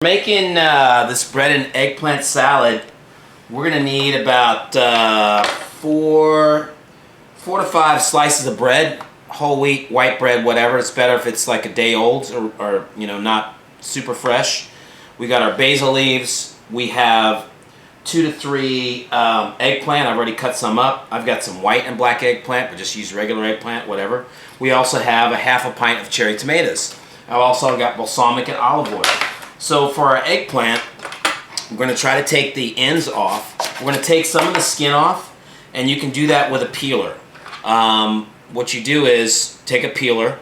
Making this bread and eggplant salad, we're gonna need about four to five slices of bread, whole wheat, white bread, whatever. It's better if it's like a day old or you know, not super fresh. We got our basil leaves. We have 2 to 3 eggplant. I've already cut some up. I've got some white and black eggplant, but just use regular eggplant, whatever. We also have a half a pint of cherry tomatoes. I've also got balsamic and olive oil. So for our eggplant, we're going to try to take the ends off. We're going to take some of the skin off, and you can do that with a peeler. What you do is take a peeler,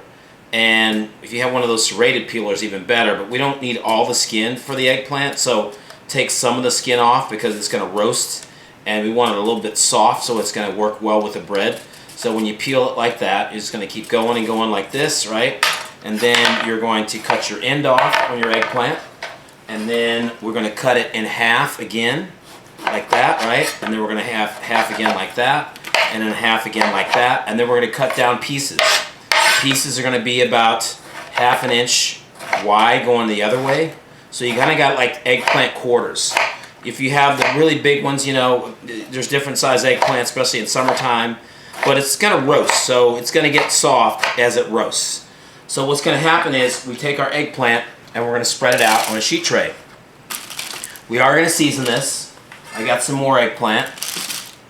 and if you have one of those serrated peelers, even better, but we don't need all the skin for the eggplant, so take some of the skin off because it's going to roast, and we want it a little bit soft so it's going to work well with the bread. So when you peel it like that, you're just going to keep going and going like this, right? And then you're going to cut your end off on your eggplant. And then we're going to cut it in half again, like that, right? And then we're going to have half again like that, and then half again like that. And then we're going to cut down pieces. Pieces are going to be about ½ an inch wide going the other way. So you kind of got like eggplant quarters. If you have the really big ones, you know, there's different size eggplants, especially in summertime. But it's going to roast, so it's going to get soft as it roasts. So what's going to happen is we take our eggplant and we're going to spread it out on a sheet tray. We are going to season this. I got some more eggplant.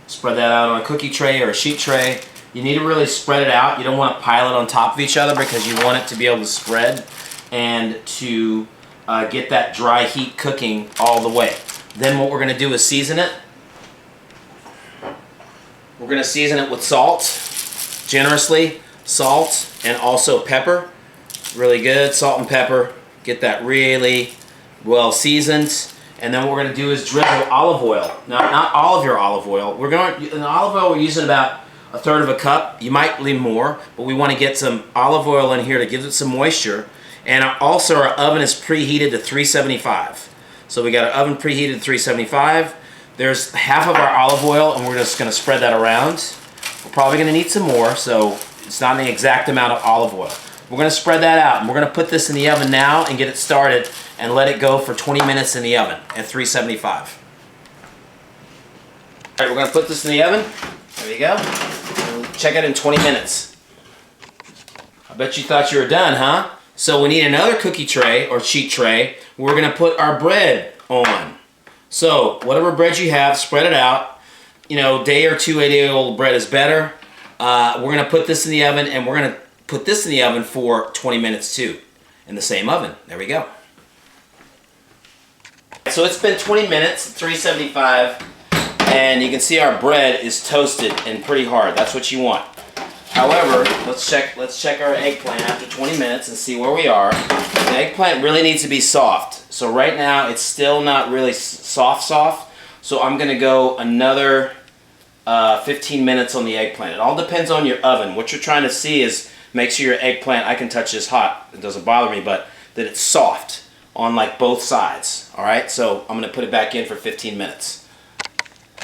Spread that out on a cookie tray or a sheet tray. You need to really spread it out. You don't want to pile it on top of each other because you want it to be able to spread and to get that dry heat cooking all the way. Then what we're going to do is season it. We're going to season it with salt, generously. Salt and also pepper. Really good. Salt and pepper. Get that really well seasoned. And then what we're going to do is drizzle olive oil. Now, not all of your olive oil. In olive oil, we're using about 1/3 cup. You might leave more, but we want to get some olive oil in here to give it some moisture. And also our oven is preheated to 375. So we got our oven preheated to 375. There's half of our olive oil, and we're just going to spread that around. We're probably going to need some more, so it's not the exact amount of olive oil. We're going to spread that out, and we're going to put this in the oven now and get it started and let it go for 20 minutes in the oven at 375. All right, we're going to put this in the oven. There you go. We'll check it in 20 minutes. I bet you thought you were done, huh? So we need another cookie tray or sheet tray. We're going to put our bread on. So whatever bread you have, spread it out. You know, day or two day old bread is better. We're going to put this in the oven, and we're going to put this in the oven for 20 minutes too, in the same oven. There we go. So it's been 20 minutes, 375, and you can see our bread is toasted and pretty hard. That's what you want. However, let's check our eggplant after 20 minutes and see where we are. The eggplant really needs to be soft. So right now it's still not really soft. So I'm going to go another 15 minutes on the eggplant. It all depends on your oven. What you're trying to see is make sure your eggplant, I can touch this hot, it doesn't bother me, but that it's soft on like both sides. Alright, so I'm going to put it back in for 15 minutes.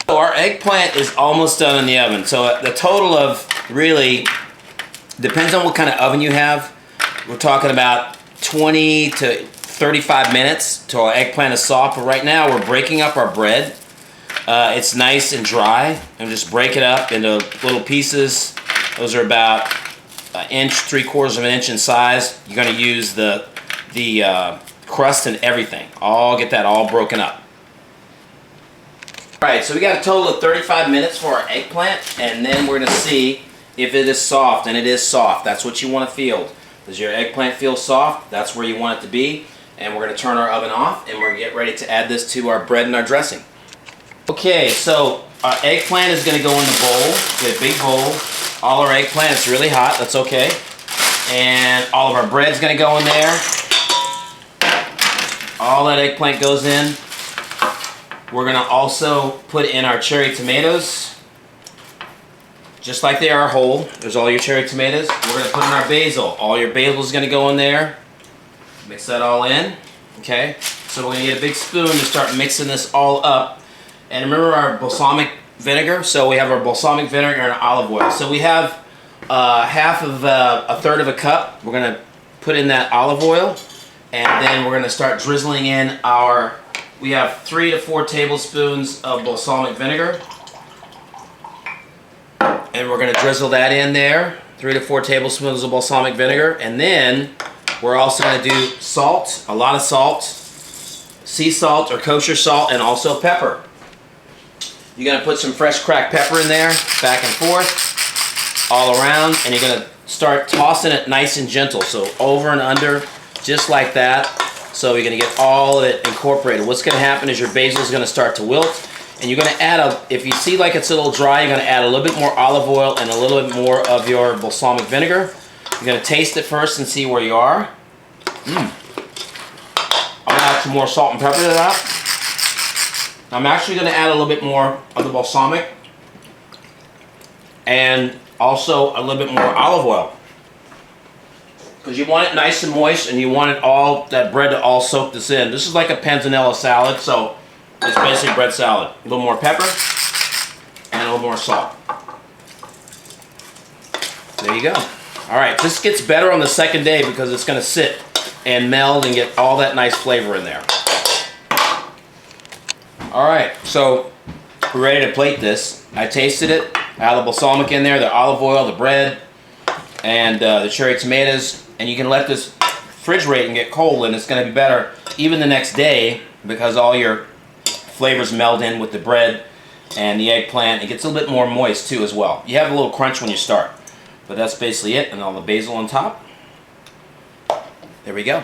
So our eggplant is almost done in the oven. So the total of really, depends on what kind of oven you have. We're talking about 20 to 35 minutes till our eggplant is soft. But right now we're breaking up our bread. It's nice and dry, and just break it up into little pieces. Those are about 1 inch, 3/4 of an inch in size. You're going to use the crust and everything. Get that all broken up. Alright, so we got a total of 35 minutes for our eggplant, and then we're going to see if it is soft, and it is soft. That's what you want to feel. Does your eggplant feel soft? That's where you want it to be. And we're going to turn our oven off, and we're going to get ready to add this to our bread and our dressing. Okay, so our eggplant is going to go in the bowl. Get a big bowl. All our eggplant, it's really hot, that's okay. And all of our bread's going to go in there. All that eggplant goes in. We're going to also put in our cherry tomatoes. Just like they are whole. There's all your cherry tomatoes. We're going to put in our basil. All your basil is going to go in there. Mix that all in. Okay, so we're going to get a big spoon to start mixing this all up. And remember our balsamic vinegar? So we have our balsamic vinegar and olive oil. So we have 1/3 cup. We're going to put in that olive oil. And then we're going to start drizzling in our, we have 3 to 4 tablespoons of balsamic vinegar. And we're going to drizzle that in there, 3 to 4 tablespoons of balsamic vinegar. And then we're also going to do salt, a lot of salt, sea salt or kosher salt, and also pepper. You're going to put some fresh cracked pepper in there, back and forth, all around, and you're going to start tossing it nice and gentle, so over and under, just like that. So you're going to get all of it incorporated. What's going to happen is your basil is going to start to wilt, and you're going to add if you see like it's a little dry, you're going to add a little bit more olive oil and a little bit more of your balsamic vinegar. You're going to taste it first and see where you are. I'm going to add some more salt and pepper to that. I'm actually going to add a little bit more of the balsamic and also a little bit more olive oil, because you want it nice and moist and you want it all, that bread to all soak this in. This is like a panzanella salad, so it's basically bread salad. A little more pepper and a little more salt. There you go. All right, this gets better on the second day because it's going to sit and meld and get all that nice flavor in there. All right, so we're ready to plate this. I tasted it. I have the balsamic in there, the olive oil, the bread, and the cherry tomatoes. And you can let this refrigerate and get cold, and it's going to be better even the next day because all your flavors meld in with the bread and the eggplant. It gets a little bit more moist too as well. You have a little crunch when you start, but that's basically it. And all the basil on top. There we go.